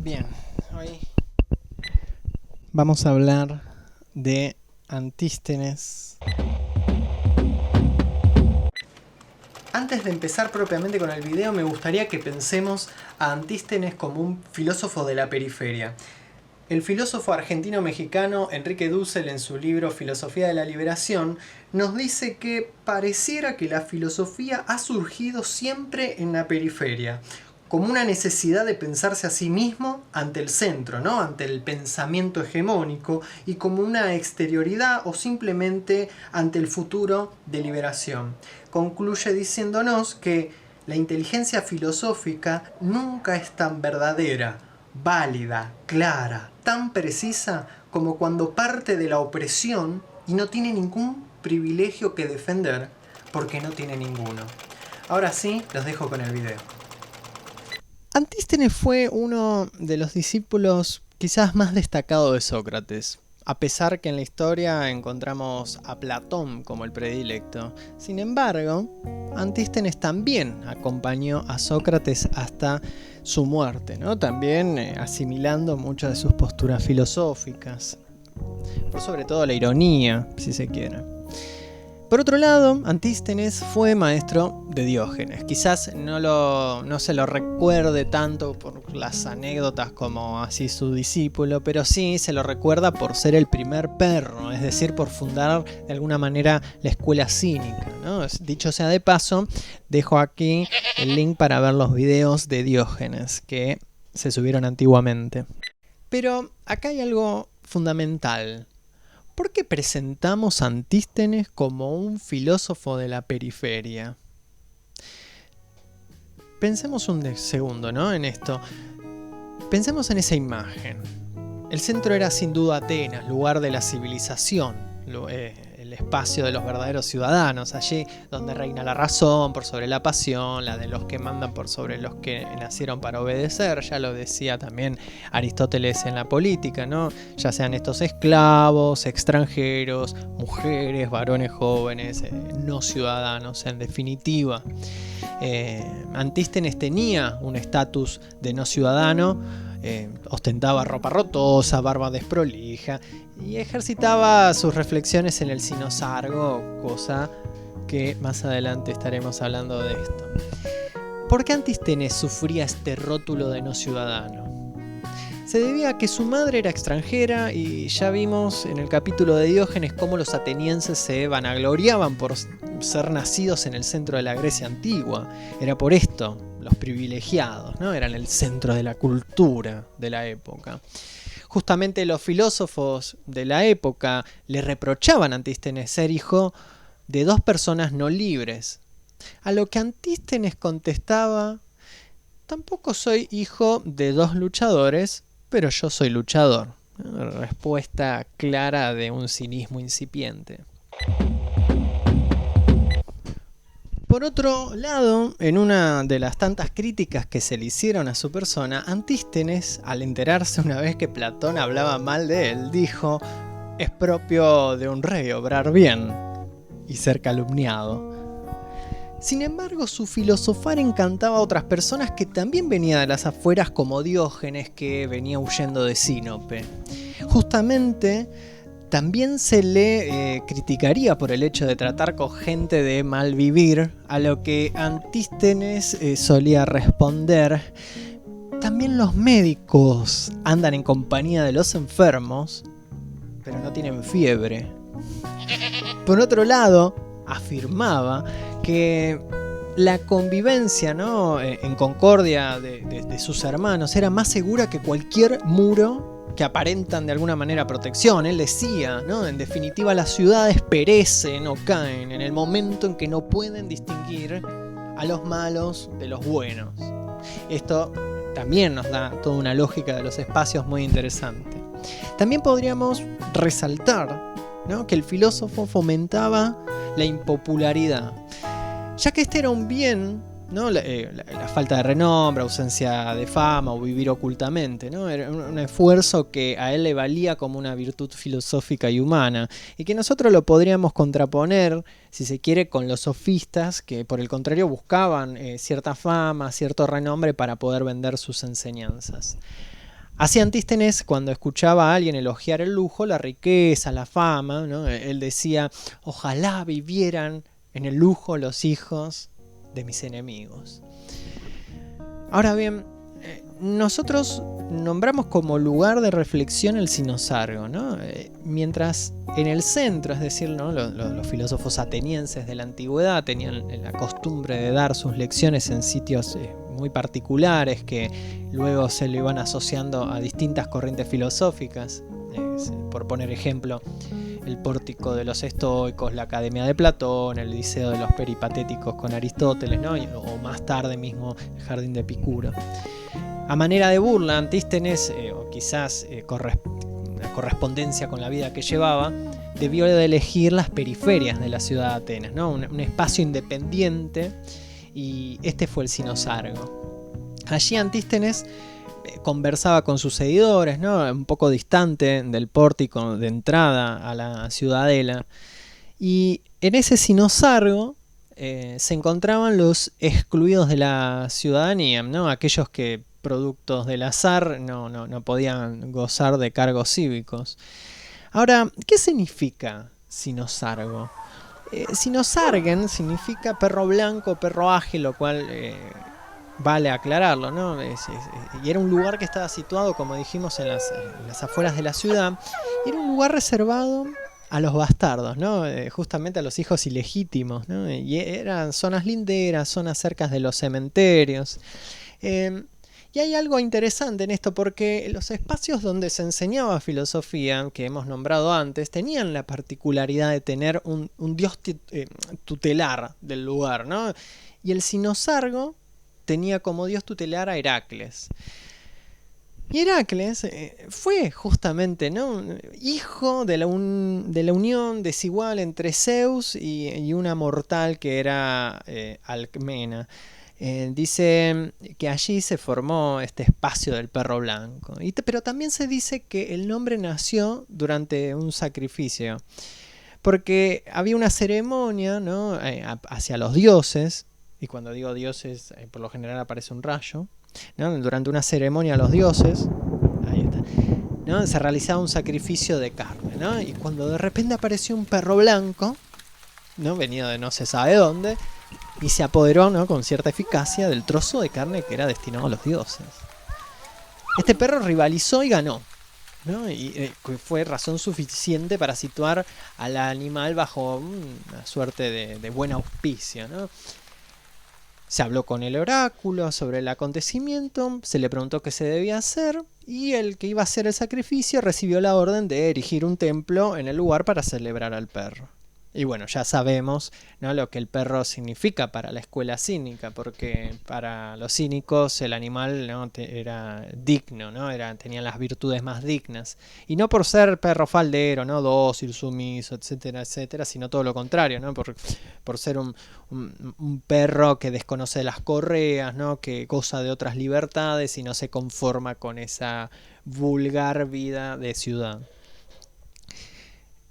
Bien, hoy vamos a hablar de Antístenes. Antes de empezar propiamente con el video, me gustaría que pensemos a Antístenes como un filósofo de la periferia. El filósofo argentino-mexicano Enrique Dussel, en su libro Filosofía de la Liberación, nos dice que pareciera que la filosofía ha surgido siempre en la periferia, como una necesidad de pensarse a sí mismo ante el centro, ¿no? Ante el pensamiento hegemónico, y como una exterioridad o simplemente ante el futuro de liberación. Concluye diciéndonos que la inteligencia filosófica nunca es tan verdadera, válida, clara, tan precisa como cuando parte de la opresión y no tiene ningún privilegio que defender porque no tiene ninguno. Ahora sí, los dejo con el video. Antístenes fue uno de los discípulos quizás más destacados de Sócrates, a pesar que en la historia encontramos a Platón como el predilecto. Sin embargo, Antístenes también acompañó a Sócrates hasta su muerte, ¿no? También asimilando muchas de sus posturas filosóficas, por sobre todo la ironía, si se quiere. Por otro lado, Antístenes fue maestro de Diógenes. Quizás no se lo recuerde tanto por las anécdotas como así su discípulo, pero sí se lo recuerda por ser el primer perro, es decir, por fundar de alguna manera la escuela cínica, ¿no? Dicho sea de paso, dejo aquí el link para ver los videos de Diógenes que se subieron antiguamente. Pero acá hay algo fundamental. ¿Por qué presentamos a Antístenes como un filósofo de la periferia? Pensemos un segundo, ¿no? En esto. Pensemos en esa imagen. El centro era sin duda Atenas, lugar de la civilización, el espacio de los verdaderos ciudadanos, allí donde reina la razón por sobre la pasión, la de los que mandan por sobre los que nacieron para obedecer. Ya lo decía también Aristóteles en la política, ¿no? Ya sean estos esclavos, extranjeros, mujeres, varones jóvenes, no ciudadanos, en definitiva. Antístenes tenía un estatus de no ciudadano, ostentaba ropa rotosa, barba desprolija y ejercitaba sus reflexiones en el sinosargo, cosa que más adelante estaremos hablando de esto. ¿Por qué Antístenes sufría este rótulo de no ciudadano? Se debía a que su madre era extranjera, y ya vimos en el capítulo de Diógenes cómo los atenienses se vanagloriaban por ser nacidos en el centro de la Grecia antigua. Era por esto, los privilegiados, ¿no? Eran el centro de la cultura de la época. Justamente los filósofos de la época le reprochaban a Antístenes ser hijo de dos personas no libres. A lo que Antístenes contestaba: tampoco soy hijo de dos luchadores, pero yo soy luchador. Respuesta clara de un cinismo incipiente. Por otro lado, en una de las tantas críticas que se le hicieron a su persona, Antístenes, al enterarse una vez que Platón hablaba mal de él, dijo: es propio de un rey obrar bien y ser calumniado. Sin embargo, su filosofar encantaba a otras personas que también venían de las afueras, como Diógenes, que venía huyendo de Sinope. Justamente, también se le criticaría por el hecho de tratar con gente de mal vivir, a lo que Antístenes solía responder: también los médicos andan en compañía de los enfermos, pero no tienen fiebre. Por otro lado, afirmaba que la convivencia, ¿no?, en concordia de sus hermanos era más segura que cualquier muro que aparentan de alguna manera protección. Él decía, ¿no?, en definitiva, las ciudades perecen o caen en el momento en que no pueden distinguir a los malos de los buenos. Esto también nos da toda una lógica de los espacios muy interesante. También podríamos resaltar, ¿no?, que el filósofo fomentaba la impopularidad, ya que este era un bien, ¿no? La falta de renombre, ausencia de fama o vivir ocultamente, ¿no? Era un esfuerzo que a él le valía como una virtud filosófica y humana, y que nosotros lo podríamos contraponer, si se quiere, con los sofistas, que por el contrario buscaban cierta fama, cierto renombre para poder vender sus enseñanzas. Así Antístenes, cuando escuchaba a alguien elogiar el lujo, la riqueza, la fama, ¿no? Él decía, ojalá vivieran en el lujo los hijos de mis enemigos. Ahora bien, nosotros nombramos como lugar de reflexión el Cinosargo, ¿no? Mientras en el centro, es decir, ¿no? los filósofos atenienses de la antigüedad tenían la costumbre de dar sus lecciones en sitios muy particulares que luego se le iban asociando a distintas corrientes filosóficas. Por poner ejemplo, el pórtico de los estoicos, la academia de Platón, el liceo de los peripatéticos con Aristóteles, ¿no? O más tarde mismo el jardín de Epicuro. A manera de burla, Antístenes, o quizás una correspondencia con la vida que llevaba, debió de elegir las periferias de la ciudad de Atenas, ¿no? Un espacio independiente, y este fue el Cinosargo. Allí Antístenes conversaba con sus seguidores, ¿no? Un poco distante del pórtico de entrada a la ciudadela, y en ese Cinosargo se encontraban los excluidos de la ciudadanía, ¿no? Aquellos que, productos del azar, no podían gozar de cargos cívicos. Ahora, ¿qué significa Cinosargo? Cinosargen significa perro blanco, perro ágil, lo cual vale aclararlo, ¿no? Y era un lugar que estaba situado, como dijimos, en las afueras de la ciudad. Era un lugar reservado a los bastardos, ¿no? Justamente a los hijos ilegítimos, ¿no? Y eran zonas linderas, zonas cercas de los cementerios. Y hay algo interesante en esto, porque los espacios donde se enseñaba filosofía, que hemos nombrado antes, tenían la particularidad de tener un dios tutelar del lugar, ¿no? Y el Cinosargo tenía como dios tutelar a Heracles. Y Heracles fue justamente, ¿no? Hijo de la unión desigual entre Zeus y una mortal que era Alcmena. Dice que allí se formó este espacio del perro blanco. Pero también se dice que el nombre nació durante un sacrificio, porque había una ceremonia, ¿no? Hacia los dioses, y cuando digo dioses, por lo general aparece un rayo, ¿no? Durante una ceremonia a los dioses, ahí está, ¿no? Se realizaba un sacrificio de carne, ¿no? Y cuando de repente apareció un perro blanco, ¿no? Venido de no se sabe dónde, y se apoderó, ¿no? Con cierta eficacia del trozo de carne que era destinado a los dioses. Este perro rivalizó y ganó, ¿no? Y fue razón suficiente para situar al animal bajo una suerte de buen auspicio, ¿no? Se habló con el oráculo sobre el acontecimiento, se le preguntó qué se debía hacer, y el que iba a hacer el sacrificio recibió la orden de erigir un templo en el lugar para celebrar al perro. Y bueno, ya sabemos, ¿no? Lo que el perro significa para la escuela cínica, porque para los cínicos el animal, ¿no? Era digno, ¿no? Tenía las virtudes más dignas. Y no por ser perro faldero, ¿no? Dócil, sumiso, etcétera, etcétera, sino todo lo contrario, ¿no? Por ser un perro que desconoce las correas, ¿no? Que goza de otras libertades y no se conforma con esa vulgar vida de ciudad.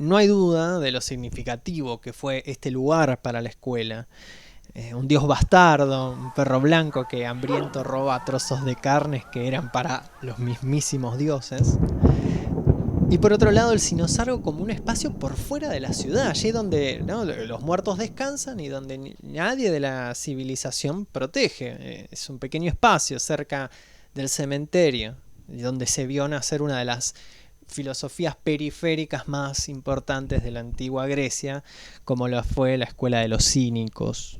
No hay duda de lo significativo que fue este lugar para la escuela. Un dios bastardo, un perro blanco que hambriento roba trozos de carnes que eran para los mismísimos dioses. Y por otro lado el Cinosargo como un espacio por fuera de la ciudad, allí donde, ¿no? Los muertos descansan y donde nadie de la civilización protege. Es un pequeño espacio cerca del cementerio, donde se vio nacer una de las filosofías periféricas más importantes de la antigua Grecia, como lo fue la escuela de los cínicos.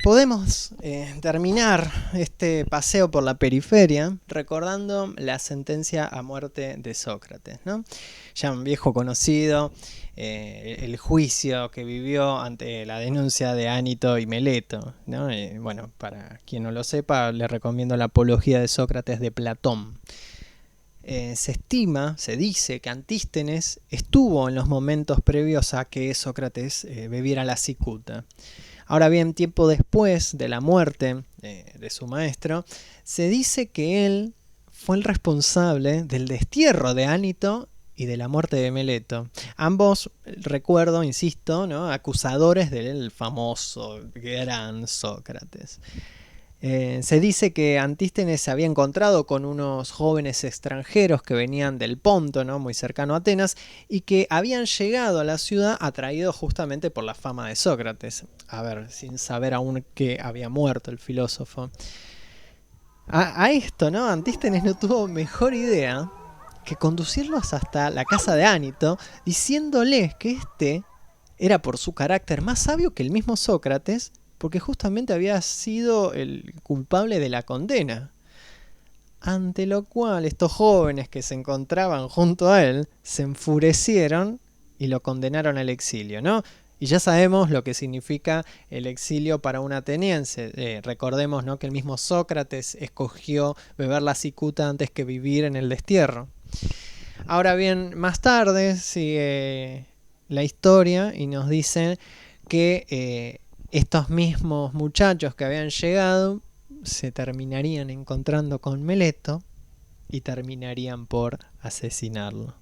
Podemos terminar este paseo por la periferia recordando la sentencia a muerte de Sócrates, ¿no? Ya un viejo conocido, el juicio que vivió ante la denuncia de Ánito y Meleto, ¿no? Bueno, para quien no lo sepa, le recomiendo la Apología de Sócrates de Platón. Se dice que Antístenes estuvo en los momentos previos a que Sócrates bebiera la cicuta. Ahora bien, tiempo después de la muerte de su maestro, se dice que él fue el responsable del destierro de Ánito y de la muerte de Meleto. Ambos, recuerdo, insisto, ¿no? Acusadores del famoso gran Sócrates. Se dice que Antístenes se había encontrado con unos jóvenes extranjeros que venían del Ponto, ¿no? Muy cercano a Atenas, y que habían llegado a la ciudad atraídos justamente por la fama de Sócrates. A ver, sin saber aún que había muerto el filósofo. A esto, ¿no? Antístenes no tuvo mejor idea que conducirlos hasta la casa de Ánito, diciéndoles que este era por su carácter más sabio que el mismo Sócrates, porque justamente había sido el culpable de la condena. Ante lo cual estos jóvenes que se encontraban junto a él se enfurecieron y lo condenaron al exilio, ¿no? Y ya sabemos lo que significa el exilio para un ateniense. Recordemos, ¿no?, que el mismo Sócrates escogió beber la cicuta antes que vivir en el destierro. Ahora bien, más tarde sigue la historia y nos dicen que estos mismos muchachos que habían llegado se terminarían encontrando con Meleto y terminarían por asesinarlo.